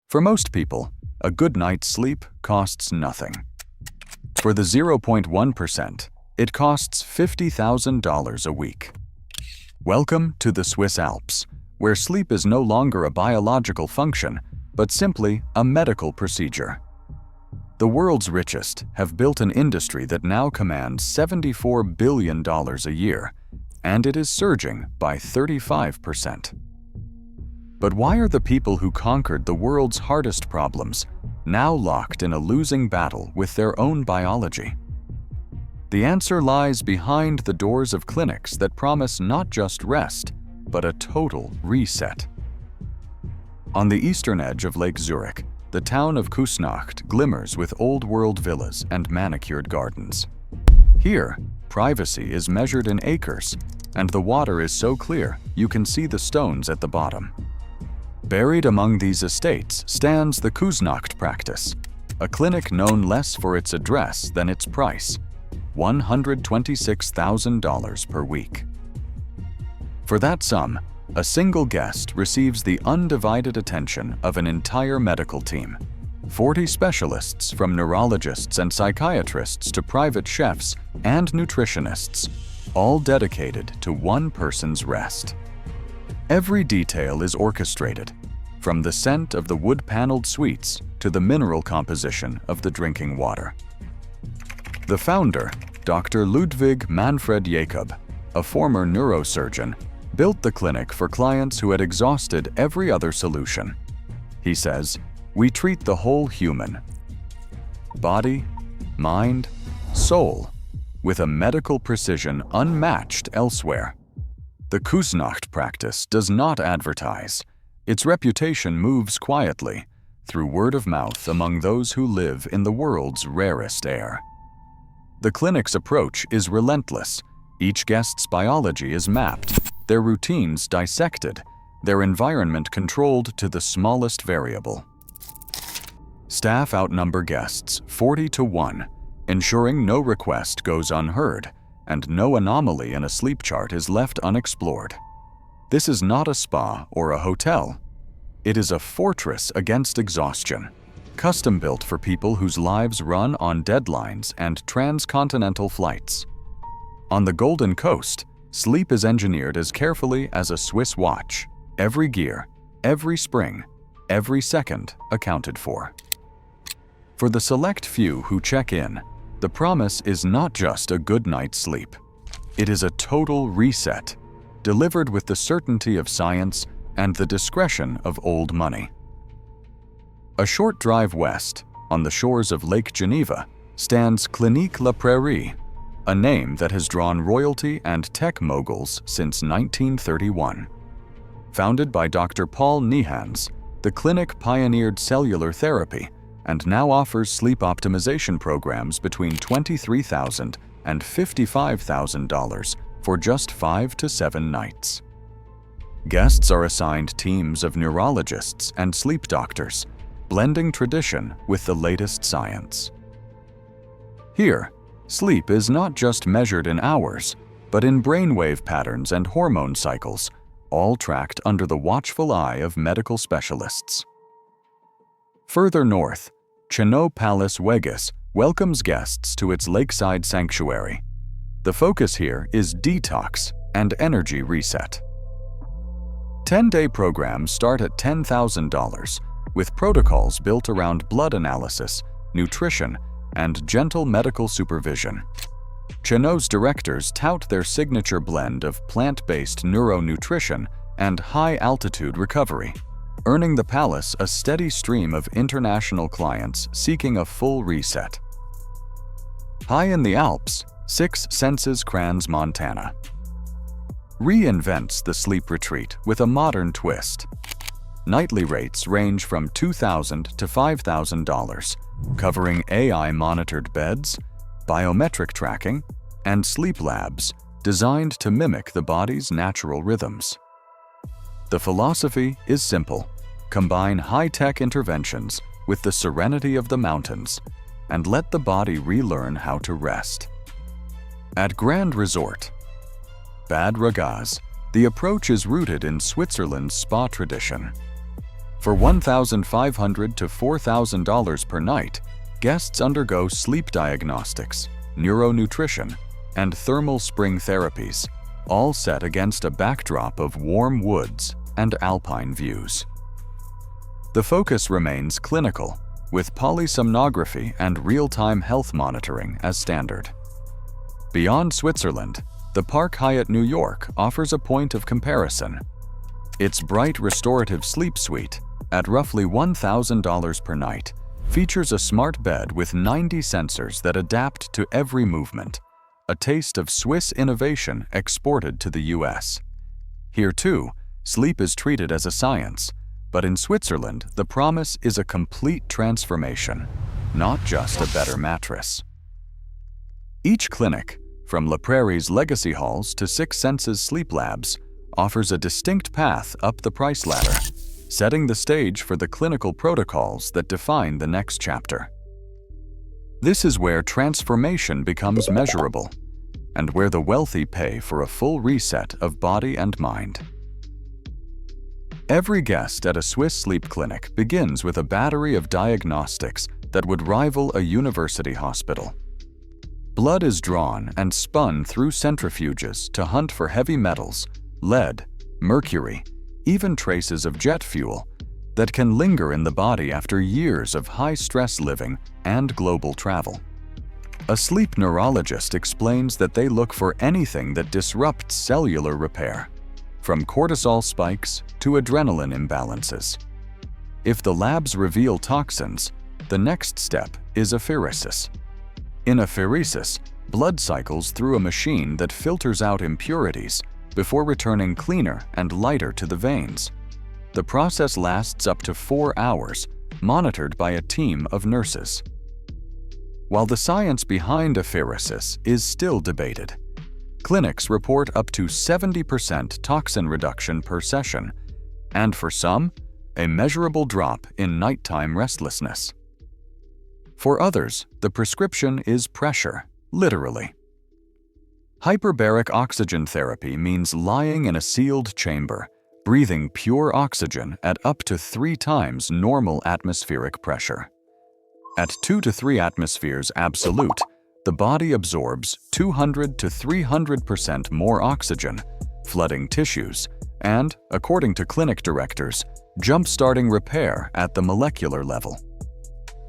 For most people, a good night's sleep costs nothing. For the 0.1%, it costs $50,000 a week. Welcome to the Swiss Alps, where sleep is no longer a biological function, but simply a medical procedure. The world's richest have built an industry that now commands $74 billion a year, and it is surging by 35%. But why are the people who conquered the world's hardest problems now locked in a losing battle with their own biology? The answer lies behind the doors of clinics that promise not just rest, but a total reset. On the eastern edge of Lake Zurich, the town of Küsnacht glimmers with old-world villas and manicured gardens. Here, privacy is measured in acres, and the water is so clear you can see the stones at the bottom. Buried among these estates stands the Küsnacht practice, a clinic known less for its address than its price, $126,000 per week. For that sum, a single guest receives the undivided attention of an entire medical team. 40 specialists, from neurologists and psychiatrists to private chefs and nutritionists, all dedicated to one person's rest. Every detail is orchestrated, from the scent of the wood-paneled suites to the mineral composition of the drinking water. The founder, Dr. Ludwig Manfred Jacob, a former neurosurgeon, built the clinic for clients who had exhausted every other solution. He says, "We treat the whole human, body, mind, soul, with a medical precision unmatched elsewhere." The Küsnacht practice does not advertise. Its reputation moves quietly, through word of mouth among those who live in the world's rarest air. The clinic's approach is relentless. Each guest's biology is mapped, their routines dissected, their environment controlled to the smallest variable. Staff outnumber guests 40 to 1, ensuring no request goes unheard and no anomaly in a sleep chart is left unexplored. This is not a spa or a hotel. It is a fortress against exhaustion, custom-built for people whose lives run on deadlines and transcontinental flights. On the Golden Coast, sleep is engineered as carefully as a Swiss watch. Every gear, every spring, every second accounted for. For the select few who check in, the promise is not just a good night's sleep. It is a total reset, delivered with the certainty of science and the discretion of old money. A short drive west, on the shores of Lake Geneva, stands Clinique La Prairie, a name that has drawn royalty and tech moguls since 1931. Founded by Dr. Paul Nihans, the clinic pioneered cellular therapy and now offers sleep optimization programs between $23,000 and $55,000 for just 5 to 7 nights. Guests are assigned teams of neurologists and sleep doctors, blending tradition with the latest science. Here, sleep is not just measured in hours, but in brainwave patterns and hormone cycles, all tracked under the watchful eye of medical specialists. Further north, Chenot Palace Weggis welcomes guests to its lakeside sanctuary. The focus here is detox and energy reset. 10-day programs start at $10,000, with protocols built around blood analysis, nutrition, and gentle medical supervision. Chenot's directors tout their signature blend of plant-based neuronutrition and high-altitude recovery, earning the palace a steady stream of international clients seeking a full reset. High in the Alps, Six Senses Crans, Montana, reinvents the sleep retreat with a modern twist. Nightly rates range from $2,000 to $5,000, covering AI-monitored beds, biometric tracking, and sleep labs designed to mimic the body's natural rhythms. The philosophy is simple: combine high-tech interventions with the serenity of the mountains and let the body relearn how to rest. At Grand Resort, Bad Ragaz, the approach is rooted in Switzerland's spa tradition. For $1,500 to $4,000 per night, guests undergo sleep diagnostics, neuronutrition, and thermal spring therapies, all set against a backdrop of warm woods and alpine views. The focus remains clinical, with polysomnography and real-time health monitoring as standard. Beyond Switzerland, the Park Hyatt New York offers a point of comparison. Its bright restorative sleep suite, at roughly $1,000 per night, features a smart bed with 90 sensors that adapt to every movement, a taste of Swiss innovation exported to the US. Here too, sleep is treated as a science, but in Switzerland, the promise is a complete transformation, not just a better mattress. Each clinic, from La Prairie's Legacy Halls to Six Senses Sleep Labs, offers a distinct path up the price ladder, setting the stage for the clinical protocols that define the next chapter. This is where transformation becomes measurable, and where the wealthy pay for a full reset of body and mind. Every guest at a Swiss sleep clinic begins with a battery of diagnostics that would rival a university hospital. Blood is drawn and spun through centrifuges to hunt for heavy metals, lead, mercury, even traces of jet fuel that can linger in the body after years of high-stress living and global travel. A sleep neurologist explains that they look for anything that disrupts cellular repair, from cortisol spikes to adrenaline imbalances. If the labs reveal toxins, the next step is apheresis. In apheresis, blood cycles through a machine that filters out impurities before returning cleaner and lighter to the veins. The process lasts up to 4 hours, monitored by a team of nurses. While the science behind apheresis is still debated, clinics report up to 70% toxin reduction per session, and for some, a measurable drop in nighttime restlessness. For others, the prescription is pressure, literally. Hyperbaric oxygen therapy means lying in a sealed chamber, breathing pure oxygen at up to 3 times normal atmospheric pressure. At 2 to 3 atmospheres absolute, the body absorbs 200 to 300% more oxygen, flooding tissues, and, according to clinic directors, jump-starting repair at the molecular level.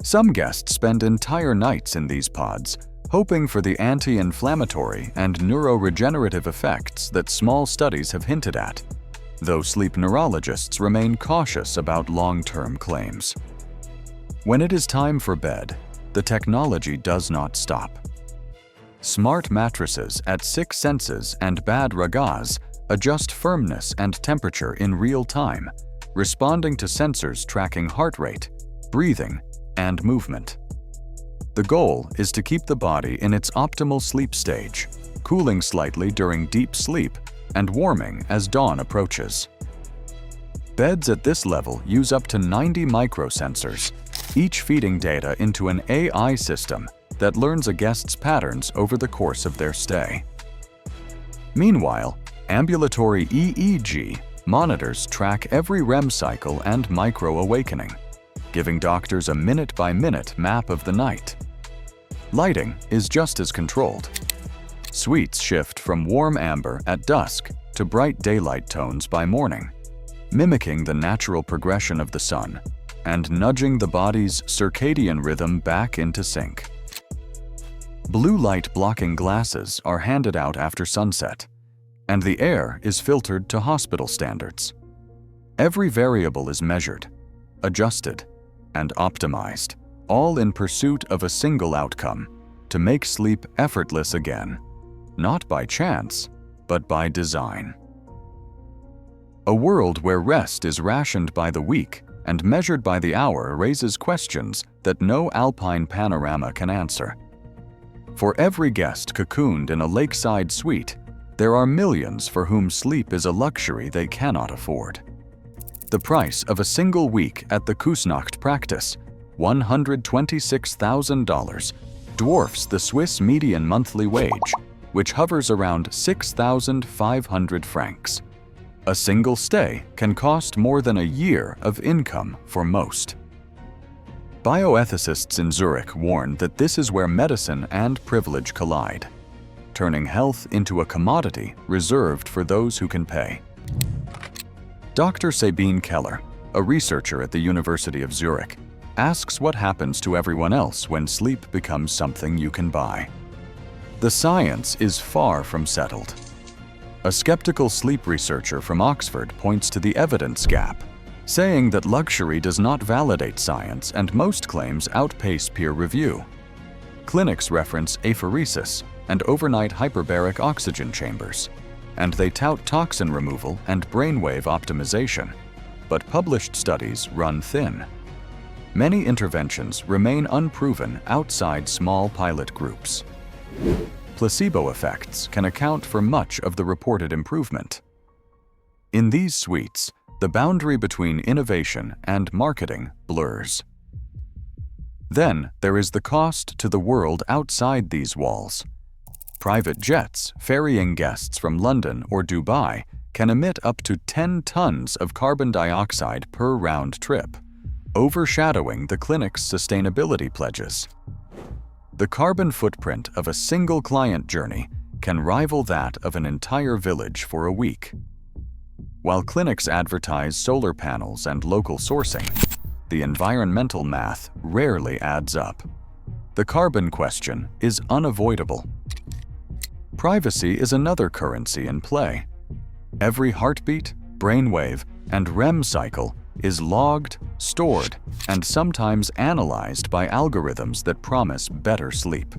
Some guests spend entire nights in these pods, hoping for the anti-inflammatory and neuroregenerative effects that small studies have hinted at, though sleep neurologists remain cautious about long-term claims. When it is time for bed, the technology does not stop. Smart mattresses at Six Senses and Bad Ragaz adjust firmness and temperature in real time, responding to sensors tracking heart rate, breathing, and movement. The goal is to keep the body in its optimal sleep stage, cooling slightly during deep sleep and warming as dawn approaches. Beds at this level use up to 90 microsensors, each feeding data into an AI system that learns a guest's patterns over the course of their stay. Meanwhile, ambulatory EEG monitors track every REM cycle and micro-awakening, giving doctors a minute-by-minute map of the night. Lighting is just as controlled. Suites shift from warm amber at dusk to bright daylight tones by morning, mimicking the natural progression of the sun and nudging the body's circadian rhythm back into sync. Blue light blocking glasses are handed out after sunset, and the air is filtered to hospital standards. Every variable is measured, adjusted, and optimized, all in pursuit of a single outcome: to make sleep effortless again, not by chance, but by design. A world where rest is rationed by the week and measured by the hour raises questions that no alpine panorama can answer. For every guest cocooned in a lakeside suite, there are millions for whom sleep is a luxury they cannot afford. The price of a single week at the Kusnacht practice, $126,000, dwarfs the Swiss median monthly wage, which hovers around 6,500 francs. A single stay can cost more than a year of income for most. Bioethicists in Zurich warn that this is where medicine and privilege collide, turning health into a commodity reserved for those who can pay. Dr. Sabine Keller, a researcher at the University of Zurich, asks what happens to everyone else when sleep becomes something you can buy. The science is far from settled. A skeptical sleep researcher from Oxford points to the evidence gap, saying that luxury does not validate science and most claims outpace peer review. Clinics reference apheresis and overnight hyperbaric oxygen chambers, and they tout toxin removal and brainwave optimization, but published studies run thin. Many interventions remain unproven outside small pilot groups. Placebo effects can account for much of the reported improvement. In these suites, the boundary between innovation and marketing blurs. Then there is the cost to the world outside these walls. Private jets ferrying guests from London or Dubai can emit up to 10 tons of carbon dioxide per round trip, overshadowing the clinic's sustainability pledges. The carbon footprint of a single client journey can rival that of an entire village for a week. While clinics advertise solar panels and local sourcing, the environmental math rarely adds up. The carbon question is unavoidable. Privacy is another currency in play. Every heartbeat, brainwave, and REM cycle is logged, stored, and sometimes analyzed by algorithms that promise better sleep.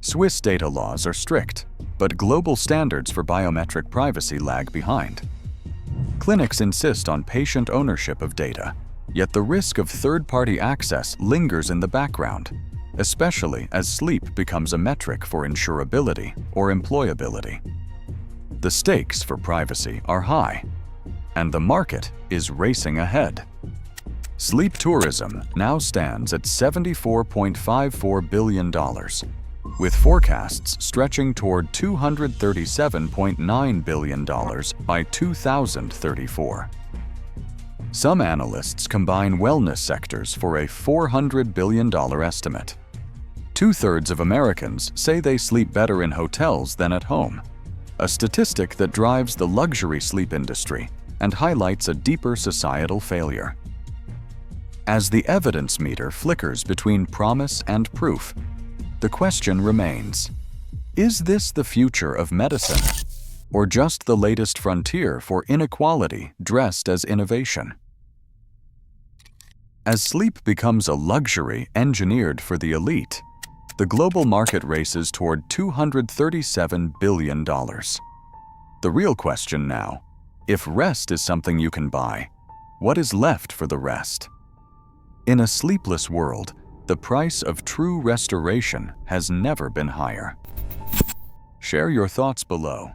Swiss data laws are strict, but global standards for biometric privacy lag behind. Clinics insist on patient ownership of data, yet the risk of third-party access lingers in the background, especially as sleep becomes a metric for insurability or employability. The stakes for privacy are high, and the market is racing ahead. Sleep tourism now stands at $74.54 billion, with forecasts stretching toward $237.9 billion by 2034. Some analysts combine wellness sectors for a $400 billion estimate. Two-thirds of Americans say they sleep better in hotels than at home, a statistic that drives the luxury sleep industry and highlights a deeper societal failure. As the evidence meter flickers between promise and proof, the question remains: is this the future of medicine, or just the latest frontier for inequality dressed as innovation? As sleep becomes a luxury engineered for the elite, the global market races toward $237 billion. The real question now: if rest is something you can buy, what is left for the rest? In a sleepless world, the price of true restoration has never been higher. Share your thoughts below.